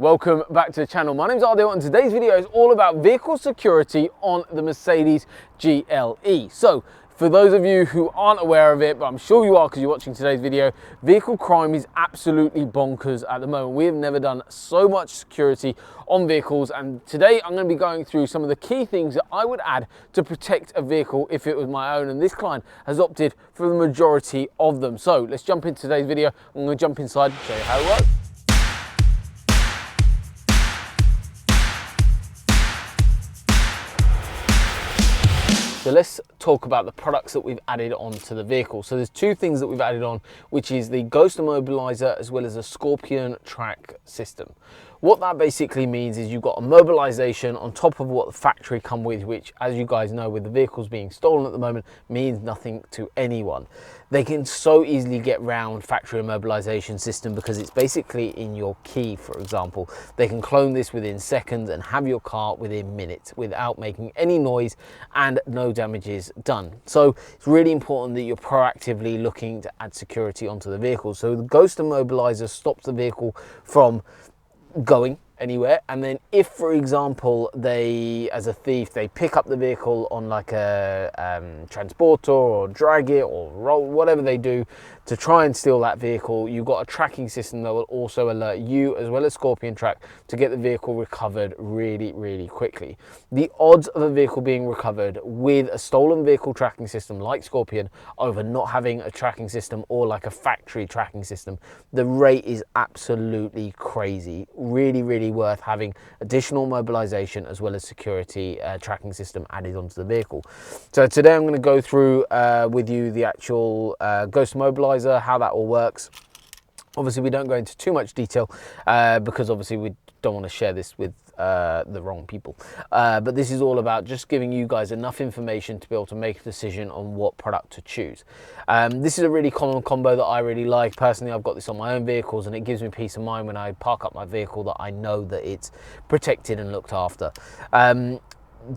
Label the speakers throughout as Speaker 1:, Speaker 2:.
Speaker 1: Welcome back to the channel. My name's Adil and today's video is all about vehicle security on the Mercedes GLE. So for those of you who aren't aware of it, but I'm sure you are because you're watching today's video, vehicle crime is absolutely bonkers at the moment. We have never done so much security on vehicles, and today I'm going to be going through some of the key things that I would add to protect a vehicle if it was my own, and this client has opted for the majority of them. So let's jump into today's video. I'm going to jump inside and show you how it works. So let's talk about the products that we've added onto the vehicle. So there's two things that we've added on, which is the Ghost Immobiliser as well as a Scorpion track system. What that basically means is you've got a mobilisation on top of what the factory come with, which, as you guys know, with the vehicles being stolen at the moment, means nothing to anyone. They can so easily get round factory immobilisation system because it's basically in your key, for example. They can clone this within seconds and have your car within minutes without making any noise and no damages done. So it's really important that you're proactively looking to add security onto the vehicle. So the Ghost Immobiliser stops the vehicle from going anywhere, and then if, for example, they, as a thief, they pick up the vehicle on like a transporter or drag it or roll, whatever they do to try and steal that vehicle, you've got a tracking system that will also alert you as well as Scorpion Track to get the vehicle recovered really quickly. The odds of a vehicle being recovered with a stolen vehicle tracking system like Scorpion over not having a tracking system or like a factory tracking system, the rate is absolutely crazy. Really worth having additional mobilisation as well as security tracking system added onto the vehicle. So today I'm going to go through with you the actual Ghost Immobiliser, how that all works. Obviously we don't go into too much detail because obviously we don't want to share this with the wrong people, but this is all about just giving you guys enough information to be able to make a decision on what product to choose. This is a really common combo that I really like. Personally, I've got this on my own vehicles and it gives me peace of mind when I park up my vehicle that I know that it's protected and looked after.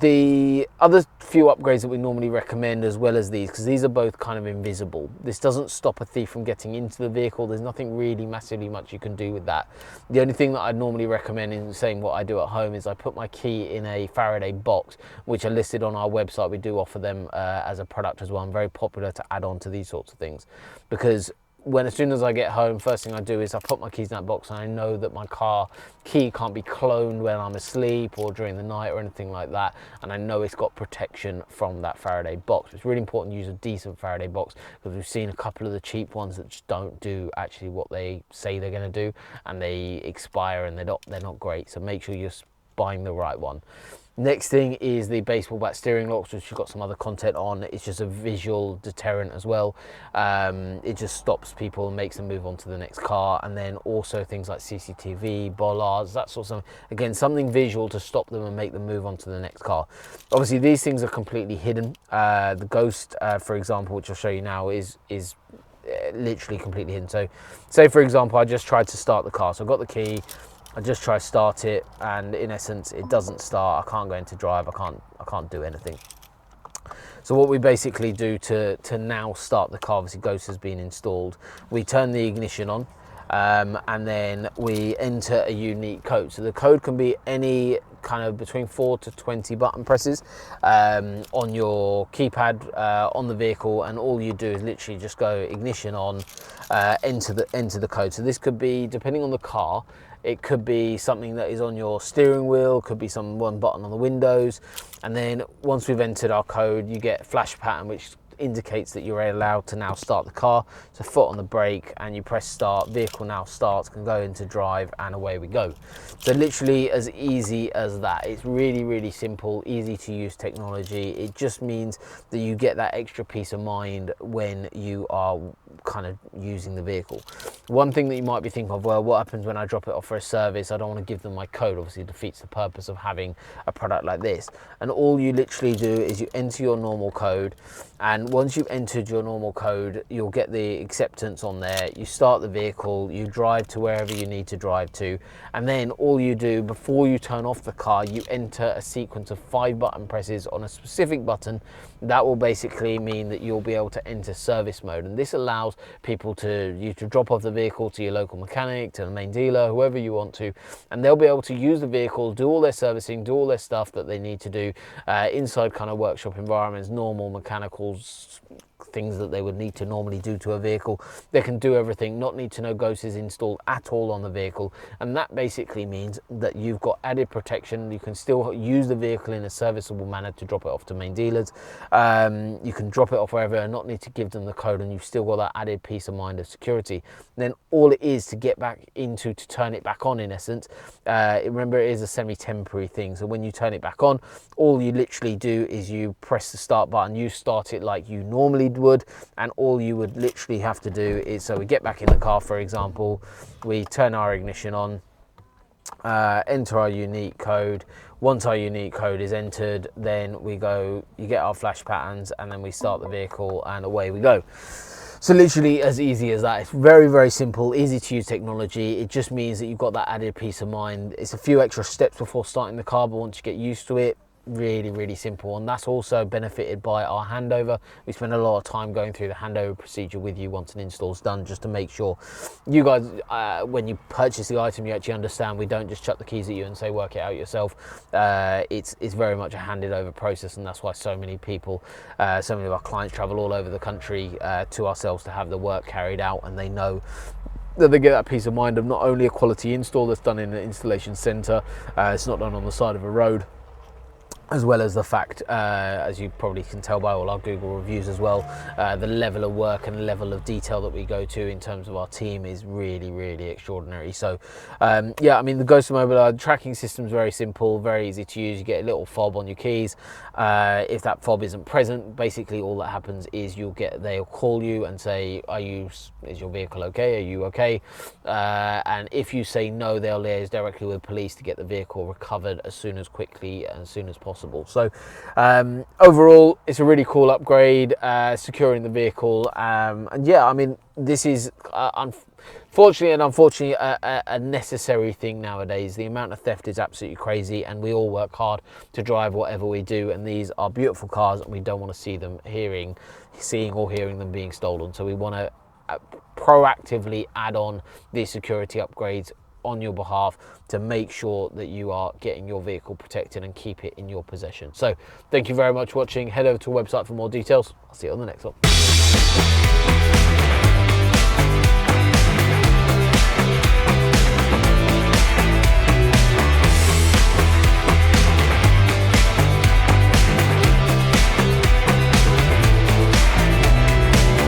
Speaker 1: The other few upgrades that we normally recommend, as well as these, because these are both kind of invisible, this doesn't stop a thief from getting into the vehicle. There's nothing really massively much you can do with that. The only thing that I'd normally recommend in saying what I do at home is I put my key in a Faraday box, which are listed on our website. We do offer them as a product as well. I'm very popular to add on to these sorts of things because as soon as I get home, first thing I do is I put my keys in that box, and I know that my car key can't be cloned when I'm asleep or during the night or anything like that, and I know it's got protection from that Faraday box. It's really important to use a decent Faraday box because we've seen a couple of the cheap ones that just don't do actually what they say they're going to do, and they expire and they're not great. So make sure you're buying the right one. Next thing is the baseball bat steering locks, which you've got some other content on. It's just a visual deterrent as well. It just stops people and makes them move on to the next car. And then also things like CCTV, bollards, that sort of something. Again, something visual to stop them and make them move on to the next car. Obviously, these things are completely hidden. The Ghost, for example, which I'll show you now, is literally completely hidden. So say, for example, I just tried to start the car. So I've got the key. I just try to start it, and in essence, it doesn't start. I can't go into drive. I can't do anything. So what we basically do to now start the car, obviously Ghost has been installed. We turn the ignition on, and then we enter a unique code. So the code can be any kind of between 4 to 20 button presses on your keypad on the vehicle, and all you do is literally just go ignition on, enter the code. So this could be, depending on the car, it could be something that is on your steering wheel, could be one button on the windows, and then once we've entered our code, you get a flash pattern which indicates that you're allowed to now start the car. So foot on the brake and you press start, vehicle now starts, can go into drive, and away we go. So literally as easy as that. It's really simple, easy to use technology. It just means that you get that extra peace of mind when you are kind of using the vehicle. One thing that you might be thinking of, well, what happens when I drop it off for a service? I don't want to give them my code. Obviously it defeats the purpose of having a product like this. And all you literally do is you enter your normal code, and once you've entered your normal code, you'll get the acceptance on there. You start the vehicle, you drive to wherever you need to drive to, and then all you do before you turn off the car, you enter a sequence of 5 button presses on a specific button. That will basically mean that you'll be able to enter service mode, and this allows people to drop off the vehicle to your local mechanic, to the main dealer, whoever you want to, and they'll be able to use the vehicle, do all their servicing, do all their stuff that they need to do inside kind of workshop environments, normal mechanicals, things that they would need to normally do to a vehicle. They can do everything, not need to know Ghost is installed at all on the vehicle, and that basically means that you've got added protection. You can still use the vehicle in a serviceable manner to drop it off to main dealers. You can drop it off wherever and not need to give them the code, and you've still got that added peace of mind of security. And then all it is to get back into, to turn it back on, in essence, remember it is a semi-temporary thing, so when you turn it back on, all you literally do is you press the start button, you start it like you normally would, and all you would literally have to do is, so we get back in the car, for example, we turn our ignition on, enter our unique code. Once our unique code is entered, then we go, you get our flash patterns, and then we start the vehicle and away we go. So literally as easy as that. It's very, very simple, easy to use technology. It just means that you've got that added peace of mind. It's a few extra steps before starting the car, but once you get used to it, really, really simple. And that's also benefited by our handover. We spend a lot of time going through the handover procedure with you once an install's done, just to make sure you guys, when you purchase the item, you actually understand we don't just chuck the keys at you and say work it out yourself. It's very much a handed over process, and that's why so many people, so many of our clients travel all over the country to ourselves to have the work carried out, and they know that they get that peace of mind of not only a quality install that's done in an installation centre, it's not done on the side of a road, as well as the fact, as you probably can tell by all our Google reviews as well, the level of work and level of detail that we go to in terms of our team is really, really extraordinary. So yeah, I mean, the Ghost Immobiliser tracking system is very simple, very easy to use. You get a little fob on your keys. If that fob isn't present, basically all that happens is they'll call you and say, is your vehicle okay? Are you okay? And if you say no, they'll liaise directly with police to get the vehicle recovered as quickly and as soon as possible. So overall, it's a really cool upgrade, securing the vehicle, and yeah, I mean, this is fortunately and unfortunately a necessary thing nowadays. The amount of theft is absolutely crazy, and we all work hard to drive whatever we do, and these are beautiful cars, and we don't want to see them seeing or hearing them being stolen. So we want to proactively add on these security upgrades on your behalf to make sure that you are getting your vehicle protected and keep it in your possession. So thank you very much for watching. Head over to our website for more details. I'll see you on the next one.